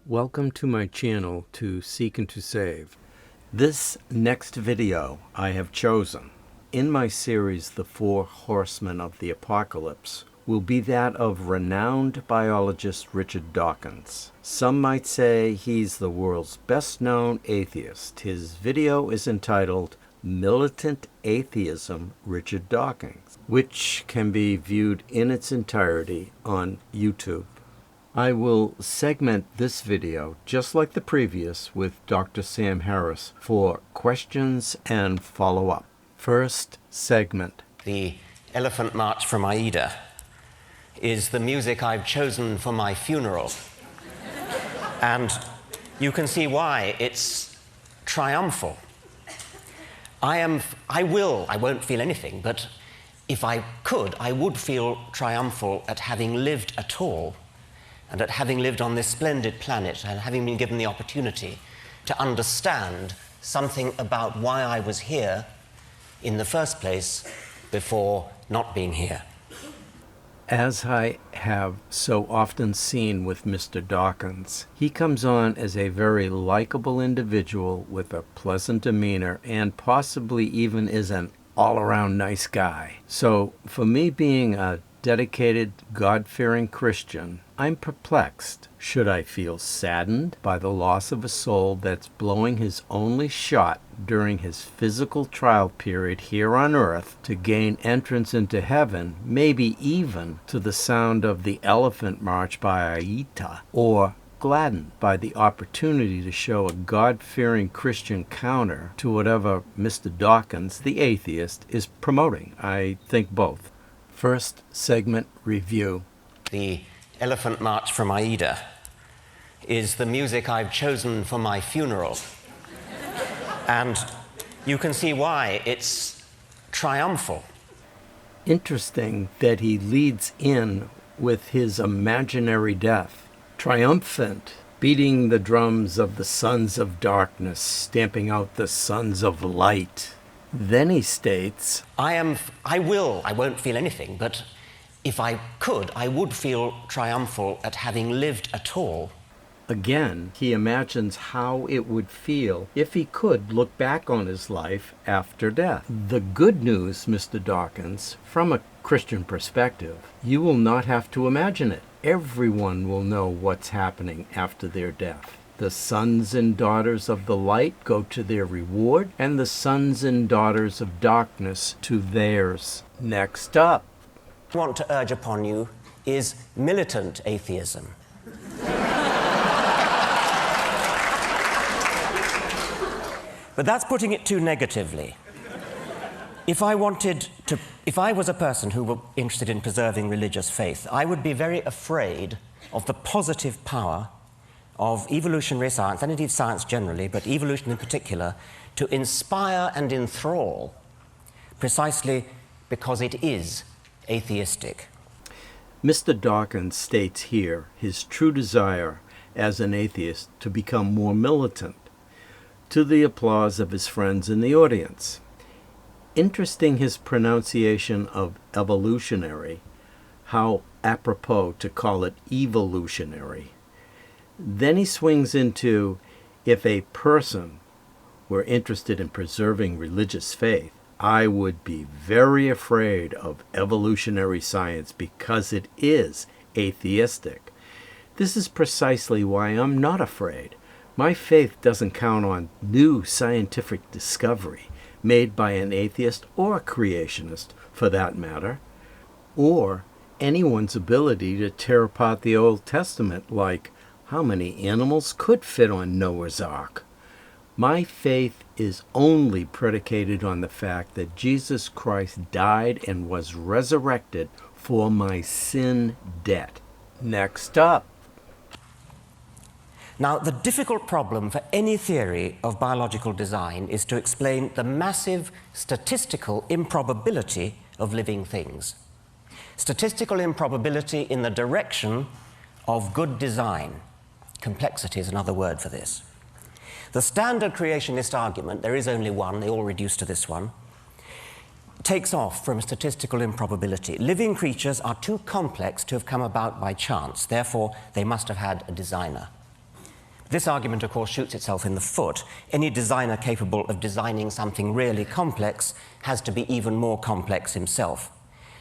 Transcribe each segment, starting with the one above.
Welcome to my channel, To Seek and to Save. This next video I have chosen in my series, The Four Horsemen of the Apocalypse, will be that of renowned biologist Richard Dawkins. Some might say he's the world's best-known atheist. His video is entitled Militant Atheism Richard Dawkins, which can be viewed in its entirety on YouTube. I will segment this video, just like the previous, with Dr. Sam Harris for questions and follow-up. First segment. The Elephant March from Aida is the music I've chosen for my funeral. And you can see why it's triumphal. I won't feel anything, but if I could, I would feel triumphal at having lived at all, and at having lived on this splendid planet and having been given the opportunity to understand something about why I was here in the first place before not being here. As I have so often seen with Mr. Dawkins, he comes on as a very likable individual with a pleasant demeanor and possibly even is an all-around nice guy. So for me, being a dedicated, God-fearing Christian, I'm perplexed. Should I feel saddened by the loss of a soul that's blowing his only shot during his physical trial period here on earth to gain entrance into heaven, maybe even to the sound of the Elephant March by Aida, or gladdened by the opportunity to show a God-fearing Christian counter to whatever Mr. Dawkins, the atheist, is promoting? I think both. First segment review. The Elephant March from Aida is the music I've chosen for my funeral. And you can see why it's triumphal. Interesting that he leads in with his imaginary death. Triumphant, beating the drums of the sons of darkness, stamping out the sons of light. Then he states, I won't feel anything, but if I could, I would feel triumphal at having lived at all. Again, he imagines how it would feel if he could look back on his life after death. The good news, Mr. Dawkins, from a Christian perspective, you will not have to imagine it. Everyone will know what's happening after their death. The sons and daughters of the light go to their reward, and the sons and daughters of darkness to theirs. Next up. What I want to urge upon you is militant atheism. But that's putting it too negatively. If I was a person who were interested in preserving religious faith, I would be very afraid of the positive power of evolutionary science, and indeed science generally, but evolution in particular, to inspire and enthrall precisely because it is atheistic. Mr. Dawkins states here his true desire as an atheist to become more militant, to the applause of his friends in the audience. Interesting his pronunciation of evolutionary, how apropos to call it evolutionary. Then he swings into, if a person were interested in preserving religious faith, I would be very afraid of evolutionary science because it is atheistic. This is precisely why I'm not afraid. My faith doesn't count on new scientific discovery made by an atheist or a creationist, for that matter, or anyone's ability to tear apart the Old Testament like how many animals could fit on Noah's Ark. My faith is only predicated on the fact that Jesus Christ died and was resurrected for my sin debt. Next up. Now, the difficult problem for any theory of biological design is to explain the massive statistical improbability of living things. Statistical improbability in the direction of good design. Complexity is another word for this. The standard creationist argument, there is only one, they all reduce to this one, takes off from statistical improbability. Living creatures are too complex to have come about by chance, therefore they must have had a designer. This argument, of course, shoots itself in the foot. Any designer capable of designing something really complex has to be even more complex himself.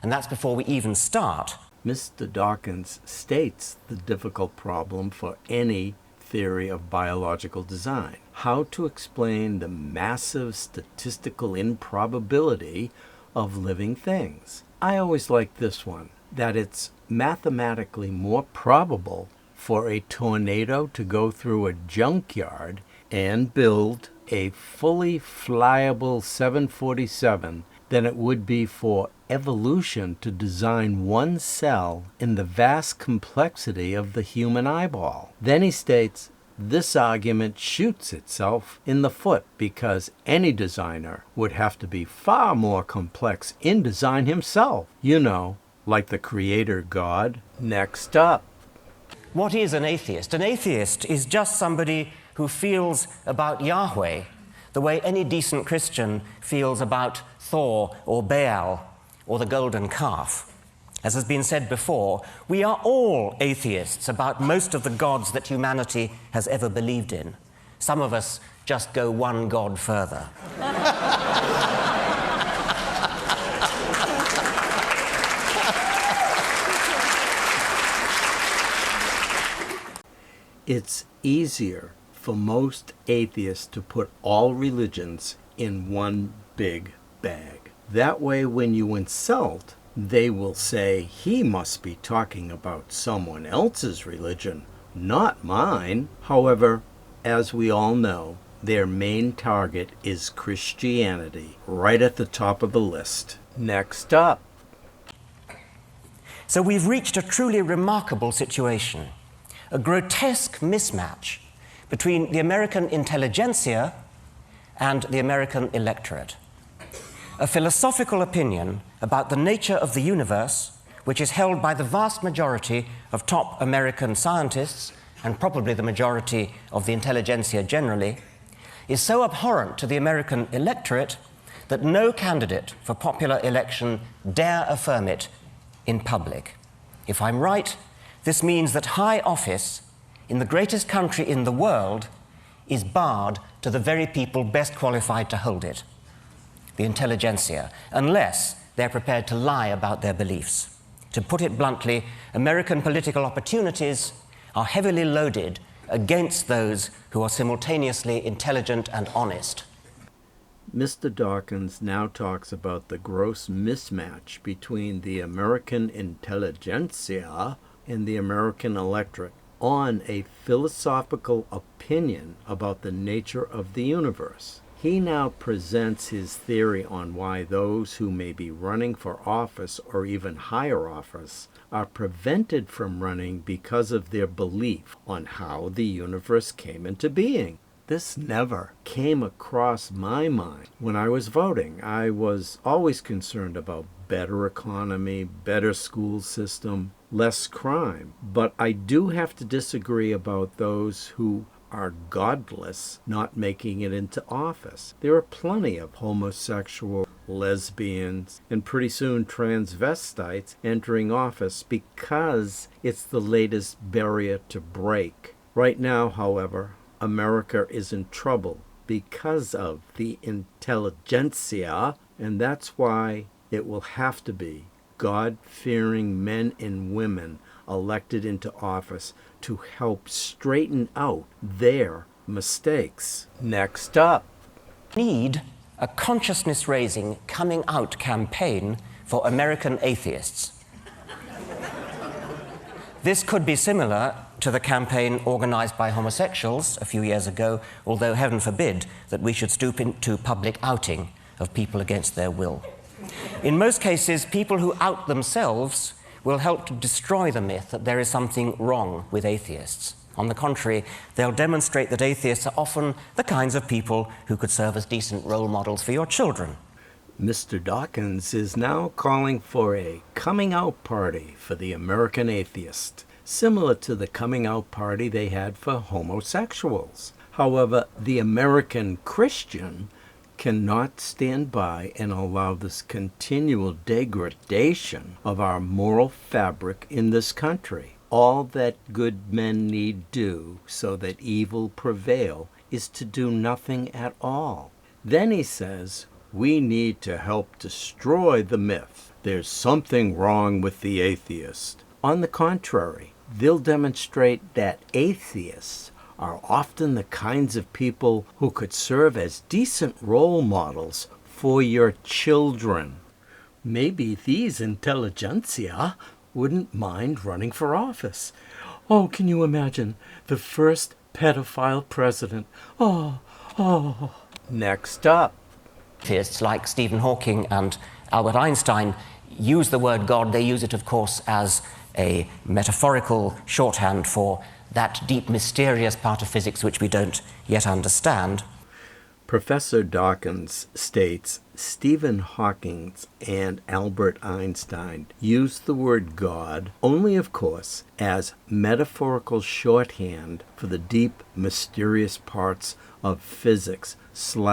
And that's before we even start. Mr. Dawkins states the difficult problem for any theory of biological design: how to explain the massive statistical improbability of living things. I always like this one, that it's mathematically more probable for a tornado to go through a junkyard and build a fully flyable 747 than it would be for evolution to design one cell in the vast complexity of the human eyeball. Then he states, this argument shoots itself in the foot because any designer would have to be far more complex in design himself. You know, like the creator God. Next up. What is an atheist? An atheist is just somebody who feels about Yahweh the way any decent Christian feels about Thor or Baal or the golden calf. As has been said before, we are all atheists about most of the gods that humanity has ever believed in. Some of us just go one god further. It's easier for most atheists to put all religions in one big bag. That way, when you insult, they will say, he must be talking about someone else's religion, not mine. However, as we all know, their main target is Christianity, right at the top of the list. Next up. So we've reached a truly remarkable situation, a grotesque mismatch between the American intelligentsia and the American electorate. A philosophical opinion about the nature of the universe, which is held by the vast majority of top American scientists, and probably the majority of the intelligentsia generally, is so abhorrent to the American electorate that no candidate for popular election dare affirm it in public. If I'm right, this means that high office in the greatest country in the world is barred to the very people best qualified to hold it, the intelligentsia, unless they're prepared to lie about their beliefs. To put it bluntly, American political opportunities are heavily loaded against those who are simultaneously intelligent and honest. Mr. Dawkins now talks about the gross mismatch between the American intelligentsia and the American electorate on a philosophical opinion about the nature of the universe. He now presents his theory on why those who may be running for office or even higher office are prevented from running because of their belief on how the universe came into being. This never came across my mind when I was voting. I was always concerned about better economy, better school system, less crime. But I do have to disagree about those who are godless not making it into office. There are plenty of homosexual, lesbians, and pretty soon transvestites entering office because it's the latest barrier to break. Right now, however, America is in trouble because of the intelligentsia, and that's why it will have to be God-fearing men and women elected into office to help straighten out their mistakes. Next up. Need a consciousness-raising coming out campaign for American atheists. This could be similar to the campaign organized by homosexuals a few years ago, although heaven forbid that we should stoop into public outing of people against their will. In most cases, people who out themselves will help to destroy the myth that there is something wrong with atheists. On the contrary, they'll demonstrate that atheists are often the kinds of people who could serve as decent role models for your children. Mr. Dawkins is now calling for a coming out party for the American atheist, similar to the coming out party they had for homosexuals. However, the American Christian cannot stand by and allow this continual degradation of our moral fabric in this country. all that good men need do so that evil prevail is to do nothing at all. Then he says, we need to help destroy the myth. There's something wrong with the atheist. On the contrary, they'll demonstrate that atheists are often the kinds of people who could serve as decent role models for your children. Maybe these intelligentsia wouldn't mind running for office. Oh, can you imagine the first pedophile president? Oh. Next up. Atheists like Stephen Hawking and Albert Einstein use the word God. They use it, of course, as a metaphorical shorthand for that deep, mysterious part of physics which we don't yet understand. Professor Dawkins states Stephen Hawking and Albert Einstein used the word God only, of course, as metaphorical shorthand for the deep, mysterious parts of physics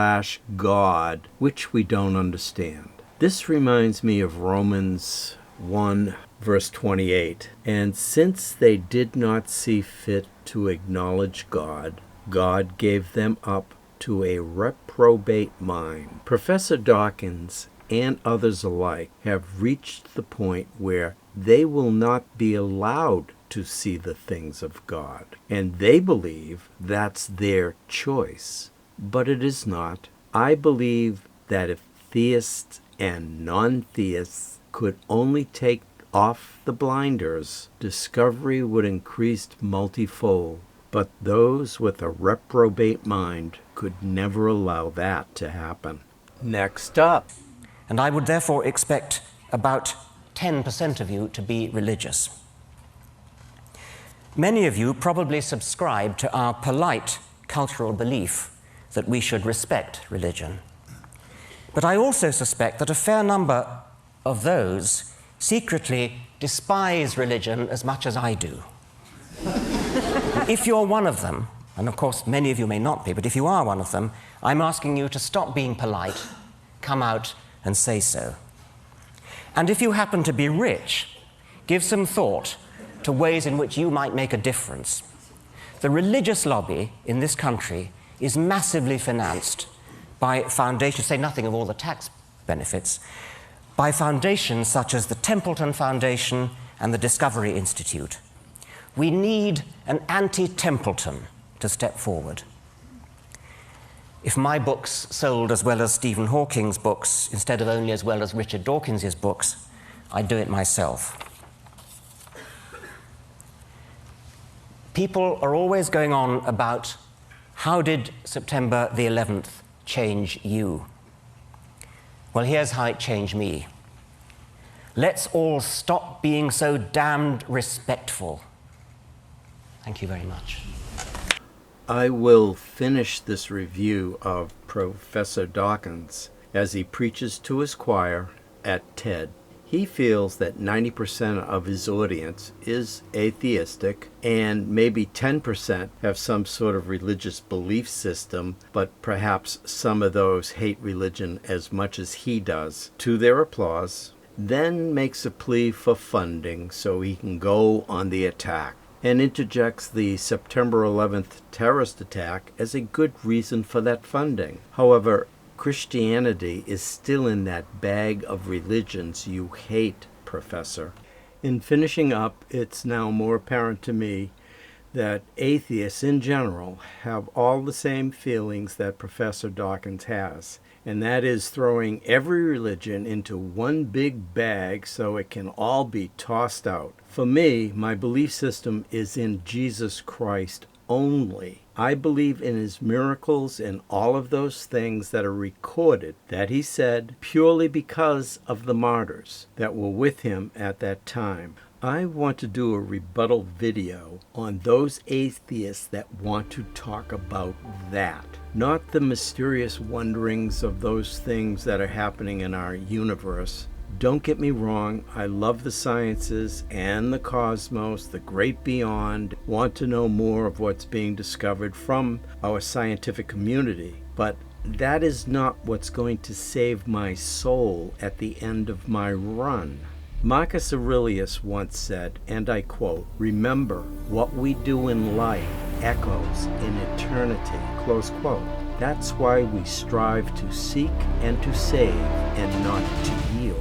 / God, which we don't understand. This reminds me of Romans 1, verse 28. And since they did not see fit to acknowledge God, God gave them up to a reprobate mind. Professor Dawkins and others alike have reached the point where they will not be allowed to see the things of God, and they believe that's their choice. But it is not. I believe that if theists and non-theists could only take off the blinders, discovery would increase multifold. But those with a reprobate mind could never allow that to happen. Next up. And I would therefore expect about 10% of you to be religious. Many of you probably subscribe to our polite cultural belief that we should respect religion. But I also suspect that a fair number of those secretly despise religion as much as I do. If you're one of them, and of course many of you may not be, but if you are one of them, I'm asking you to stop being polite, come out and say so. And if you happen to be rich, give some thought to ways in which you might make a difference. The religious lobby in this country is massively financed by foundations, say nothing of all the tax benefits, by foundations such as the Templeton Foundation and the Discovery Institute. We need an anti-Templeton to step forward. If my books sold as well as Stephen Hawking's books, instead of only as well as Richard Dawkins's books, I'd do it myself. People are always going on about how did September the 11th change you? Well, here's how it changed me. Let's all stop being so damned respectful. Thank you very much. I will finish this review of Professor Dawkins as he preaches to his choir at TED. He feels that 90% of his audience is atheistic and maybe 10% have some sort of religious belief system, but perhaps some of those hate religion as much as he does. To their applause, then makes a plea for funding so he can go on the attack, and interjects the September 11th terrorist attack as a good reason for that funding. However, Christianity is still in that bag of religions you hate, Professor. In finishing up, it's now more apparent to me that atheists in general have all the same feelings that Professor Dawkins has, and that is throwing every religion into one big bag so it can all be tossed out. For me, my belief system is in Jesus Christ only. I believe in his miracles and all of those things that are recorded that he said purely because of the martyrs that were with him at that time. I want to do a rebuttal video on those atheists that want to talk about that, not the mysterious wonderings of those things that are happening in our universe. Don't get me wrong, I love the sciences and the cosmos, the great beyond, want to know more of what's being discovered from our scientific community, but that is not what's going to save my soul at the end of my run. Marcus Aurelius once said, and I quote, "Remember, what we do in life echoes in eternity," close quote. That's why we strive to seek and to save and not to yield.